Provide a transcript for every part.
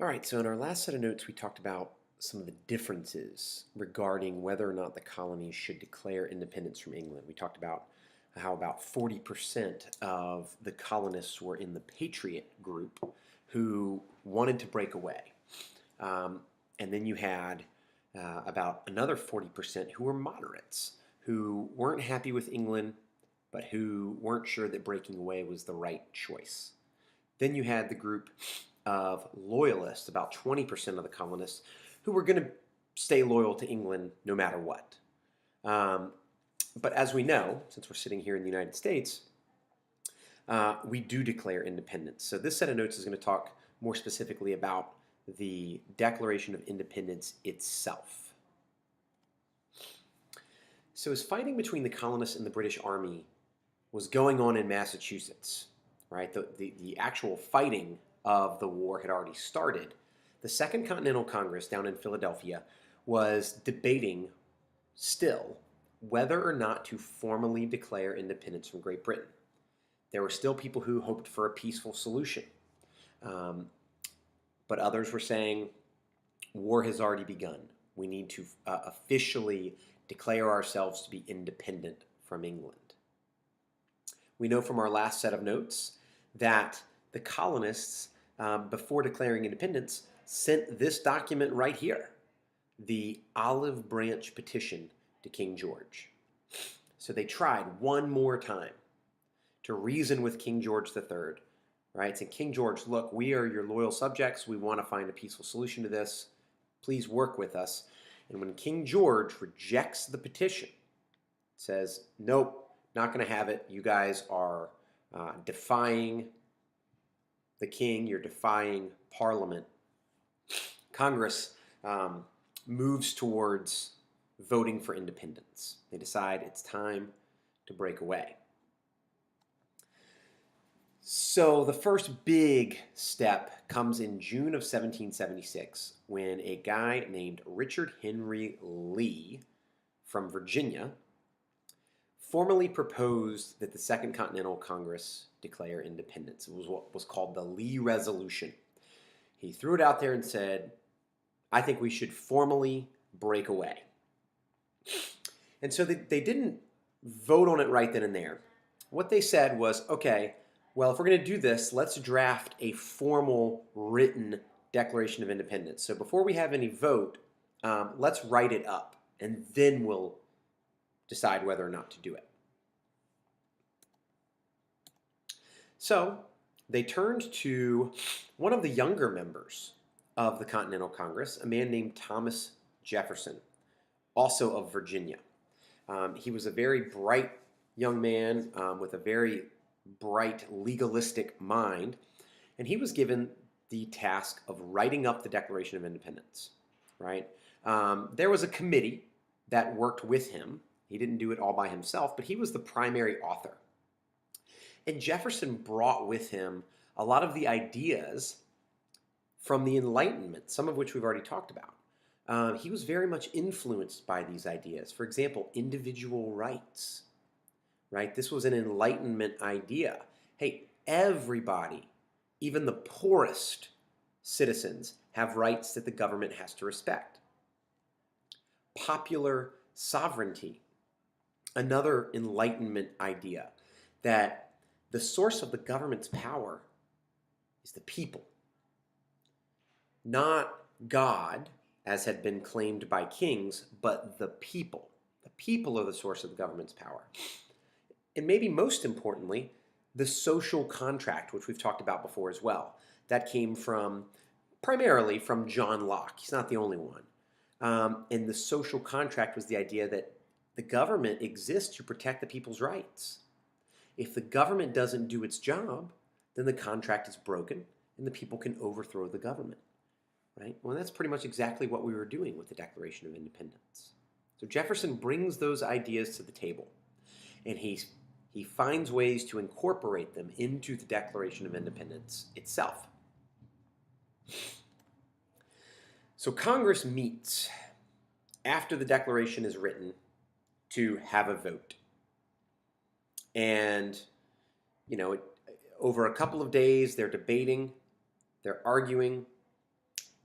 All right, so in our last set of notes, we talked about some of the differences regarding whether or not the colonies should declare independence from England. We talked about how about 40% of the colonists were in the Patriot group who wanted to break away. And then you had about another 40% who were moderates, who weren't happy with England, but who weren't sure that breaking away was the right choice. Then you had the group of loyalists, about 20% of the colonists, who were going to stay loyal to England no matter what. But as we know, since we're sitting here in the United States, we do declare independence. So this set of notes is going to talk more specifically about the Declaration of Independence itself. So as fighting between the colonists and the British Army was going on in Massachusetts, right, the actual fighting of the war had already started, the Second Continental Congress down in Philadelphia was debating still whether or not to formally declare independence from Great Britain. There were still people who hoped for a peaceful solution. But others were saying, war has already begun. We need to officially declare ourselves to be independent from England. We know from our last set of notes that the colonists, before declaring independence, sent this document right here, the Olive Branch Petition to King George. So they tried one more time to reason with King George III, right? Saying, King George, look, we are your loyal subjects. We want to find a peaceful solution to this. Please work with us. And when King George rejects the petition, says, nope, not going to have it. You guys are defying the king. You're defying Parliament. Congress moves towards voting for independence. They decide it's time to break away. So the first big step comes in June of 1776 when a guy named Richard Henry Lee from Virginia formally proposed that the Second Continental Congress declare independence. It was what was called the Lee Resolution. He threw it out there and said, I think we should formally break away. And so they didn't vote on it right then and there. What they said was, okay, well, if we're going to do this, let's draft a formal written Declaration of Independence. So before we have any vote, let's write it up, and then we'll decide whether or not to do it. So they turned to one of the younger members of the Continental Congress, a man named Thomas Jefferson, also of Virginia. He was a very bright young man with a very bright legalistic mind, and he was given the task of writing up the Declaration of Independence, right? There was a committee that worked with him. He didn't do it all by himself, but he was the primary author. And Jefferson brought with him a lot of the ideas from the Enlightenment, some of which we've already talked about. He was very much influenced by these ideas. For example, individual rights, right? This was an Enlightenment idea. Hey, everybody, even the poorest citizens, have rights that the government has to respect. Popular sovereignty, another Enlightenment idea, that the source of the government's power is the people, not God, as had been claimed by kings, but the people. The people are the source of the government's power. And maybe most importantly, the social contract, which we've talked about before as well. That came primarily from John Locke. He's not the only one. And the social contract was the idea that the government exists to protect the people's rights. If the government doesn't do its job, then the contract is broken and the people can overthrow the government. Right? Well, that's pretty much exactly what we were doing with the Declaration of Independence. So Jefferson brings those ideas to the table, and he finds ways to incorporate them into the Declaration of Independence itself. So Congress meets after the Declaration is written to have a vote. And, over a couple of days, they're debating, they're arguing,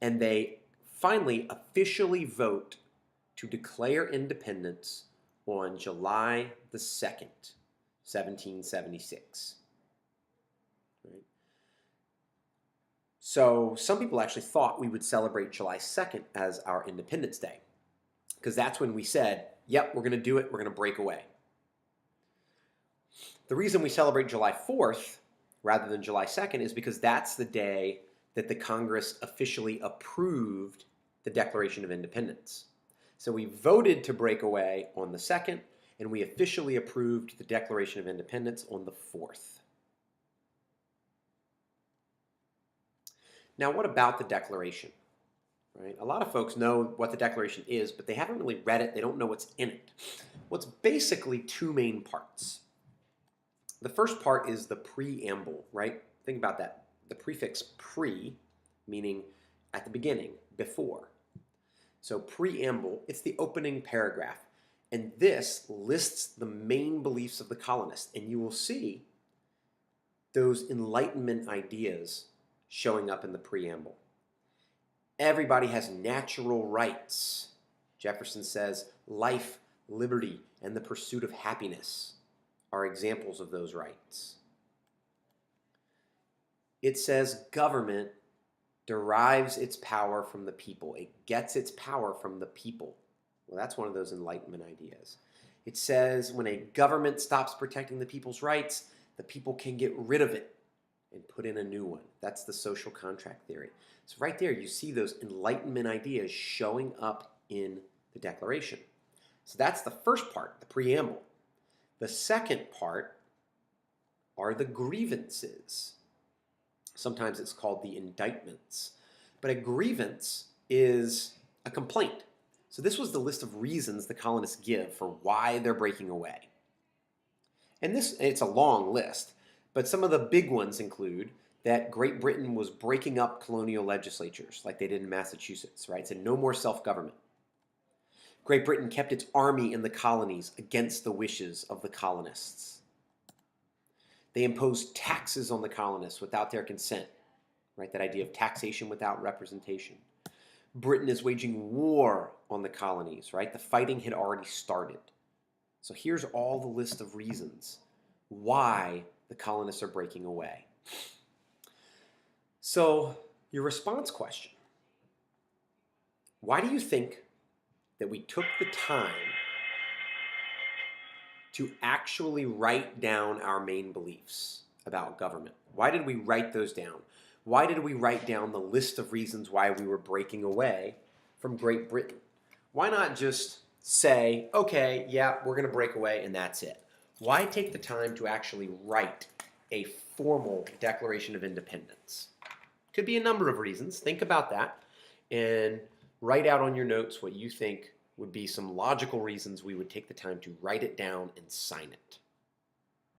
And they finally officially vote to declare independence on July the 2nd, 1776. Right? So some people actually thought we would celebrate July 2nd as our Independence Day, because that's when we said, yep, we're going to do it, we're going to break away. The reason we celebrate July 4th rather than July 2nd is because that's the day that the Congress officially approved the Declaration of Independence. So we voted to break away on the 2nd, and we officially approved the Declaration of Independence on the 4th. Now, what about the Declaration? Right? A lot of folks know what the Declaration is, but they haven't really read it. They don't know what's in it. Well, it's basically two main parts. The first part is the preamble, right? Think about that. The prefix pre, meaning at the beginning, before. So preamble, it's the opening paragraph. And this lists the main beliefs of the colonists. And you will see those Enlightenment ideas showing up in the preamble. Everybody has natural rights. Jefferson says life, liberty, and the pursuit of happiness are examples of those rights. It says government derives its power from the people. It gets its power from the people. Well, that's one of those Enlightenment ideas. It says when a government stops protecting the people's rights, the people can get rid of it and put in a new one. That's the social contract theory. So right there, you see those Enlightenment ideas showing up in the Declaration. So that's the first part, the preamble. The second part are the grievances. Sometimes it's called the indictments. But a grievance is a complaint. So this was the list of reasons the colonists give for why they're breaking away. And it's a long list, but some of the big ones include that Great Britain was breaking up colonial legislatures like they did in Massachusetts, right? It said no more self-government. Great Britain kept its army in the colonies against the wishes of the colonists. They imposed taxes on the colonists without their consent, right? That idea of taxation without representation. Britain is waging war on the colonies, right? The fighting had already started. So here's all the list of reasons why the colonists are breaking away. So your response question, why do you think that we took the time to actually write down our main beliefs about government? Why did we write those down? Why did we write down the list of reasons why we were breaking away from Great Britain? Why not just say, okay, yeah, we're going to break away and that's it? Why take the time to actually write a formal Declaration of Independence? Could be a number of reasons. Think about that and write out on your notes what you think would be some logical reasons we would take the time to write it down and sign it.